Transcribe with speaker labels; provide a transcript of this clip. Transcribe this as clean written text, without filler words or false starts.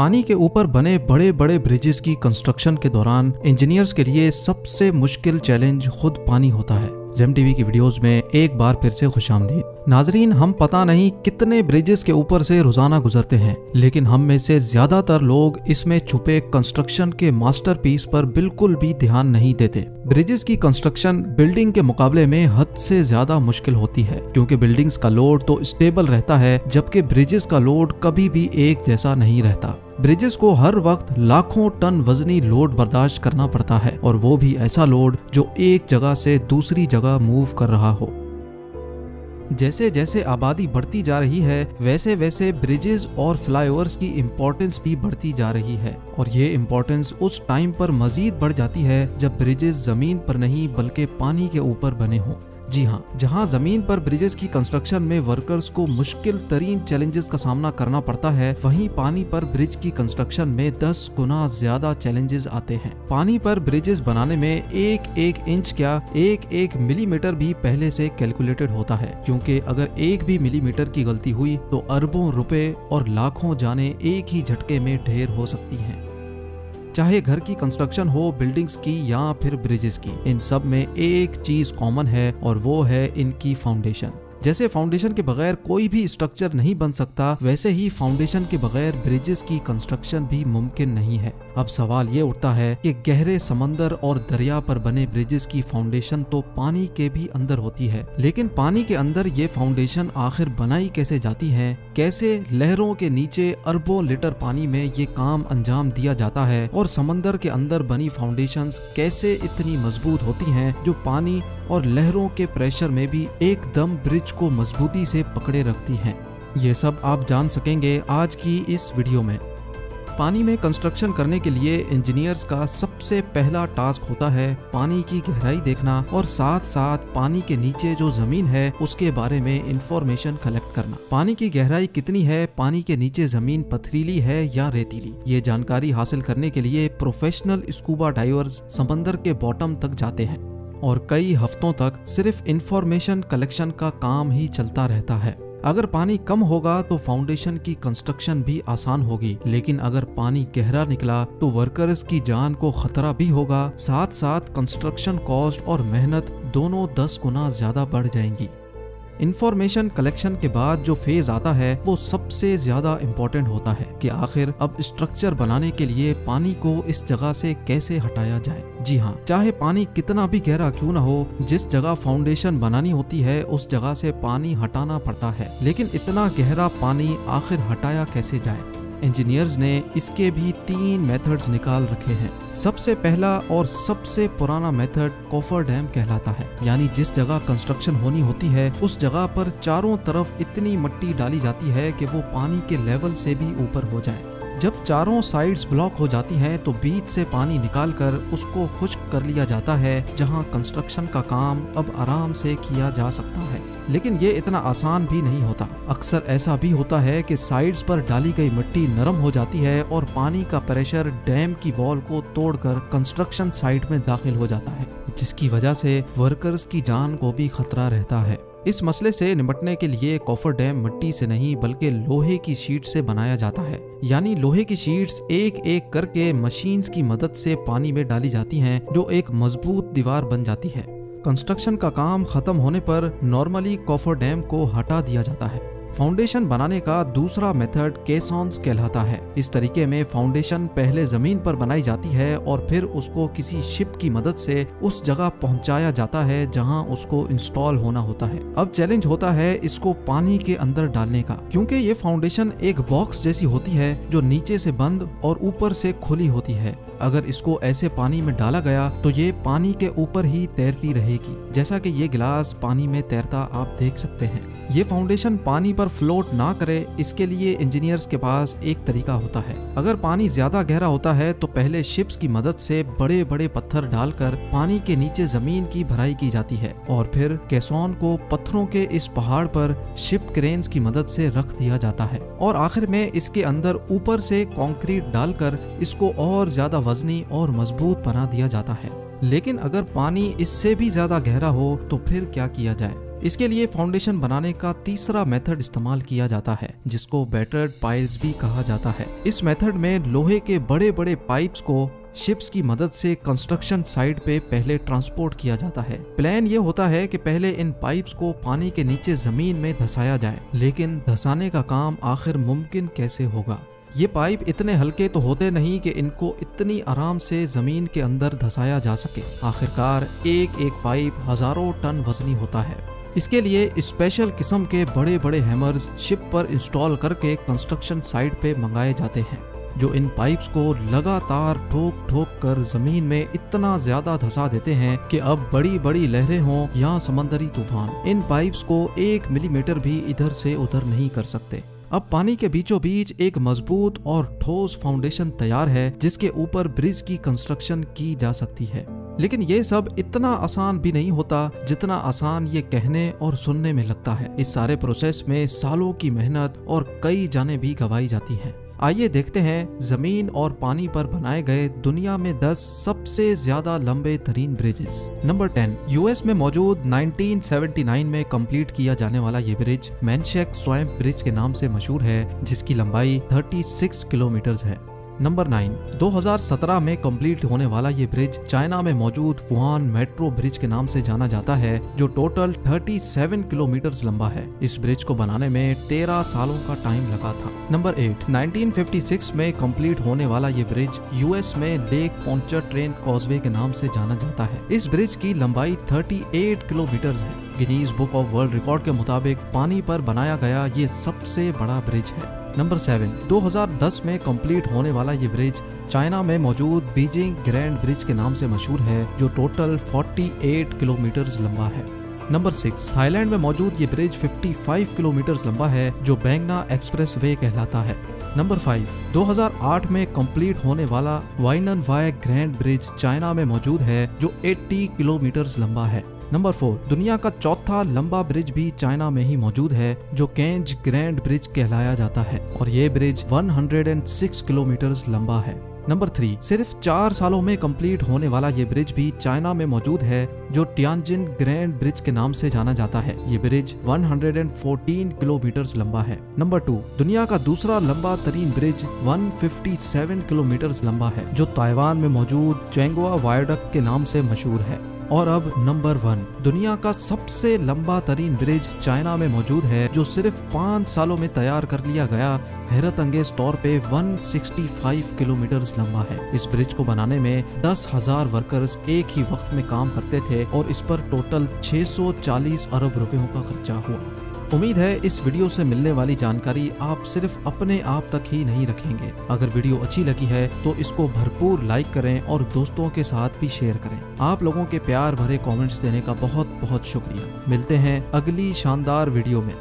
Speaker 1: पानी के ऊपर बने बड़े बड़े ब्रिजेस की कंस्ट्रक्शन के दौरान इंजीनियर्स के लिए सबसे मुश्किल चैलेंज खुद पानी होता है। जेम टीवी की वीडियोस में एक बार फिर से खुशामदीद। नाजरीन, हम पता नहीं कितने ब्रिजेस के ऊपर से रोजाना गुजरते हैं, लेकिन हम में से ज्यादातर लोग इसमें छुपे कंस्ट्रक्शन के मास्टरपीस पर बिल्कुल भी ध्यान नहीं देते। ब्रिजेस की कंस्ट्रक्शन बिल्डिंग के मुकाबले में हद से ज्यादा मुश्किल होती है, क्योंकि बिल्डिंग्स का लोड तो स्टेबल रहता है, जबकि ब्रिजेस का लोड कभी भी एक जैसा नहीं रहता। ब्रिजेस को हर वक्त लाखों टन वजनी लोड बर्दाश्त करना पड़ता है, और वो भी ऐसा लोड जो एक जगह से दूसरी जगह मूव कर रहा हो। जैसे जैसे आबादी बढ़ती जा रही है, वैसे वैसे ब्रिजेस और फ्लाईओवर्स की इम्पोर्टेंस भी बढ़ती जा रही है, और ये इम्पोर्टेंस उस टाइम पर मजीद बढ़ जाती है जब ब्रिजेस जमीन पर नहीं बल्कि पानी के ऊपर बने हों। जी हाँ, जहाँ जमीन पर ब्रिजेस की कंस्ट्रक्शन में वर्कर्स को मुश्किल तरीन चैलेंजेस का सामना करना पड़ता है, वहीं पानी पर ब्रिज की कंस्ट्रक्शन में 10 गुना ज्यादा चैलेंजेस आते हैं। पानी पर ब्रिजेस बनाने में एक एक इंच क्या, एक एक मिलीमीटर भी पहले से कैलकुलेटेड होता है, क्योंकि अगर एक भी मिलीमीटर की गलती हुई तो अरबों रुपए और लाखों जानें एक ही झटके में ढेर हो सकती हैं। चाहे घर की कंस्ट्रक्शन हो, बिल्डिंग्स की या फिर ब्रिजेस की, इन सब में एक चीज कॉमन है, और वो है इनकी फाउंडेशन। जैसे फाउंडेशन के बगैर कोई भी स्ट्रक्चर नहीं बन सकता, वैसे ही फाउंडेशन के बगैर ब्रिजेस की कंस्ट्रक्शन भी मुमकिन नहीं है। अब सवाल ये उठता है कि गहरे समंदर और दरिया पर बने ब्रिजेस की फाउंडेशन तो पानी के भी अंदर होती है, लेकिन पानी के अंदर ये फाउंडेशन आखिर बनाई कैसे जाती है? कैसे लहरों के नीचे अरबों लीटर पानी में ये काम अंजाम दिया जाता है, और समंदर के अंदर बनी फाउंडेशंस कैसे इतनी मजबूत होती हैं जो पानी और लहरों के प्रेशर में भी एकदम ब्रिज को मजबूती से पकड़े रखती हैं? ये सब आप जान सकेंगे आज की इस वीडियो में। पानी में कंस्ट्रक्शन करने के लिए इंजीनियर्स का सबसे पहला टास्क होता है पानी की गहराई देखना, और साथ साथ पानी के नीचे जो जमीन है उसके बारे में इंफॉर्मेशन कलेक्ट करना। पानी की गहराई कितनी है, पानी के नीचे जमीन पथरीली है या रेतीली, ये जानकारी हासिल करने के लिए प्रोफेशनल स्कूबा डाइवर्स समंदर के बॉटम तक जाते हैं, और कई हफ्तों तक सिर्फ इंफॉर्मेशन कलेक्शन का काम ही चलता रहता है। अगर पानी कम होगा तो फाउंडेशन की कंस्ट्रक्शन भी आसान होगी, लेकिन अगर पानी गहरा निकला तो वर्कर्स की जान को खतरा भी होगा, साथ साथ कंस्ट्रक्शन कॉस्ट और मेहनत दोनों 10 गुना ज्यादा बढ़ जाएंगी। इंफॉर्मेशन कलेक्शन के बाद जो फेज आता है वो सबसे ज्यादा इम्पोर्टेंट होता है कि आखिर अब स्ट्रक्चर बनाने के लिए पानी को इस जगह से कैसे हटाया जाए। जी हाँ, चाहे पानी कितना भी गहरा क्यों ना हो, जिस जगह फाउंडेशन बनानी होती है उस जगह से पानी हटाना पड़ता है, लेकिन इतना गहरा पानी आखिर हटाया कैसे जाए? इंजीनियर्स ने इसके भी 3 मेथड्स निकाल रखे हैं। सबसे पहला और सबसे पुराना मेथड कॉफर डैम कहलाता है, यानी जिस जगह कंस्ट्रक्शन होनी होती है उस जगह पर चारों तरफ इतनी मिट्टी डाली जाती है कि वो पानी के लेवल से भी ऊपर हो जाए। जब चारों साइड्स ब्लॉक हो जाती हैं तो बीच से पानी निकालकर उसको खुश्क कर लिया जाता है, जहां कंस्ट्रक्शन का काम अब आराम से किया जा सकता है। लेकिन ये इतना आसान भी नहीं होता। अक्सर ऐसा भी होता है कि साइड्स पर डाली गई मिट्टी नरम हो जाती है और पानी का प्रेशर डैम की वॉल को तोड़कर कंस्ट्रक्शन साइट में दाखिल हो जाता है, जिसकी वजह से वर्कर्स की जान को भी खतरा रहता है। इस मसले से निपटने के लिए कॉफर डैम मिट्टी से नहीं बल्कि लोहे की शीट से बनाया जाता है, यानी लोहे की शीट्स एक एक करके मशीन्स की मदद से पानी में डाली जाती हैं, जो एक मजबूत दीवार बन जाती है। कंस्ट्रक्शन का काम खत्म होने पर नॉर्मली कॉफर डैम को हटा दिया जाता है। फाउंडेशन बनाने का दूसरा मेथड केसॉन्स कहलाता है। इस तरीके में फाउंडेशन पहले जमीन पर बनाई जाती है और फिर उसको किसी शिप की मदद से उस जगह पहुंचाया जाता है जहां उसको इंस्टॉल होना होता है। अब चैलेंज होता है इसको पानी के अंदर डालने का, क्योंकि ये फाउंडेशन एक बॉक्स जैसी होती है जो नीचे से बंद और ऊपर से खुली होती है। अगर इसको ऐसे पानी में डाला गया तो ये पानी के ऊपर ही तैरती रहेगी, जैसा कि ये गिलास पानी में तैरता आप देख सकते हैं। ये फाउंडेशन पानी पर फ्लोट ना करे, इसके लिए इंजीनियर्स के पास एक तरीका होता है। अगर पानी ज्यादा गहरा होता है तो पहले शिप्स की मदद से बड़े बड़े पत्थर डालकर पानी के नीचे जमीन की भराई की जाती है, और फिर कैसॉन को पत्थरों के इस पहाड़ पर शिप क्रेन्स की मदद से रख दिया जाता है, और आखिर में इसके अंदर ऊपर से कंक्रीट डालकर इसको और ज्यादा वजनी और मजबूत बना दिया जाता है। लेकिन अगर पानी इससे भी ज्यादा गहरा हो तो फिर क्या किया जाए? इसके लिए फाउंडेशन बनाने का तीसरा मेथड इस्तेमाल किया जाता है जिसको बैटर्ड पाइल्स भी कहा जाता है। इस मेथड में लोहे के बड़े बड़े पाइप्स को शिप्स की मदद से कंस्ट्रक्शन साइट पे पहले ट्रांसपोर्ट किया जाता है। प्लान ये होता है कि पहले इन पाइप्स को पानी के नीचे जमीन में धंसाया जाए, लेकिन धंसाने का काम आखिर मुमकिन कैसे होगा। ये पाइप इतने हल्के तो होते नहीं कि इनको इतनी आराम से जमीन के अंदर धंसाया जा सके। आखिरकार एक एक पाइप हजारों टन वजनी होता है। इसके लिए स्पेशल किस्म के बड़े बड़े हैमर्स शिप पर इंस्टॉल करके कंस्ट्रक्शन साइट पे मंगाए जाते हैं, जो इन पाइप्स को लगातार ठोक ठोक कर जमीन में इतना ज्यादा धंसा देते हैं कि अब बड़ी बड़ी लहरें हों या समंदरी तूफान इन पाइप्स को 1 मिलीमीटर भी इधर से उधर नहीं कर सकते। अब पानी के बीचों बीच एक मजबूत और ठोस फाउंडेशन तैयार है जिसके ऊपर ब्रिज की कंस्ट्रक्शन की जा सकती है। लेकिन ये सब इतना आसान भी नहीं होता जितना आसान ये कहने और सुनने में लगता है। इस सारे प्रोसेस में सालों की मेहनत और कई जानें भी गंवाई जाती हैं। आइए देखते हैं जमीन और पानी पर बनाए गए दुनिया में 10 सबसे ज्यादा लंबे तरीन ब्रिजेस। नंबर 10, यूएस में मौजूद 1979 में कंप्लीट किया जाने वाला ये ब्रिज मैनशेक स्वैम्प ब्रिज के नाम से मशहूर है, जिसकी लंबाई 36 किलोमीटर है। नंबर 9, 2017 में कंप्लीट होने वाला ये ब्रिज चाइना में मौजूद वुहान मेट्रो ब्रिज के नाम से जाना जाता है, जो टोटल 37 किलोमीटर लंबा है। इस ब्रिज को बनाने में 13 सालों का टाइम लगा था। नंबर 8, 1956 में कंप्लीट होने वाला ये ब्रिज यूएस में लेक पोंचाट्रेन कॉजवे के नाम से जाना जाता है। इस ब्रिज की लंबाई 38 किलोमीटर है। Guinness book of world record के मुताबिक पानी पर बनाया गया ये सबसे बड़ा ब्रिज है। नंबर 7, 2010 में कंप्लीट होने वाला ये ब्रिज चाइना में मौजूद बीजिंग ग्रैंड ब्रिज के नाम से मशहूर है, जो टोटल 48 किलोमीटर लंबा है। नंबर 6, थाईलैंड में मौजूद ये ब्रिज 55 किलोमीटर लंबा है, जो बैंगना एक्सप्रेस वे कहलाता है। नंबर 5, 2008 में कंप्लीट होने वाला वाइनन वाई ग्रैंड ब्रिज चाइना में मौजूद है, जो 80 किलोमीटर लंबा है। नंबर 4, दुनिया का चौथा लंबा ब्रिज भी चाइना में ही मौजूद है, जो केंज ग्रैंड ब्रिज कहलाया जाता है, और ये ब्रिज 106 किलोमीटर लंबा है। नंबर 3, सिर्फ 4 सालों में कंप्लीट होने वाला ये ब्रिज भी चाइना में मौजूद है, जो टियानजिन ग्रैंड ब्रिज के नाम से जाना जाता है। ये ब्रिज 114 किलोमीटर लंबा है। नंबर 2, दुनिया का दूसरा लंबा तरीन ब्रिज 157 किलोमीटर लंबा है, जो ताइवान में मौजूद चैंगवा वायडक्ट के नाम से मशहूर है। और अब नंबर 1, दुनिया का सबसे लंबा तरीन ब्रिज चाइना में मौजूद है, जो सिर्फ 5 सालों में तैयार कर लिया गया, हैरत अंगेज तौर पे 165 किलोमीटर लंबा है। इस ब्रिज को बनाने में 10,000 वर्कर्स एक ही वक्त में काम करते थे और इस पर टोटल 640 अरब रुपयों का खर्चा हुआ। उम्मीद है इस वीडियो से मिलने वाली जानकारी आप सिर्फ अपने आप तक ही नहीं रखेंगे। अगर वीडियो अच्छी लगी है तो इसको भरपूर लाइक करें और दोस्तों के साथ भी शेयर करें। आप लोगों के प्यार भरे कमेंट्स देने का बहुत बहुत शुक्रिया। मिलते हैं अगली शानदार वीडियो में।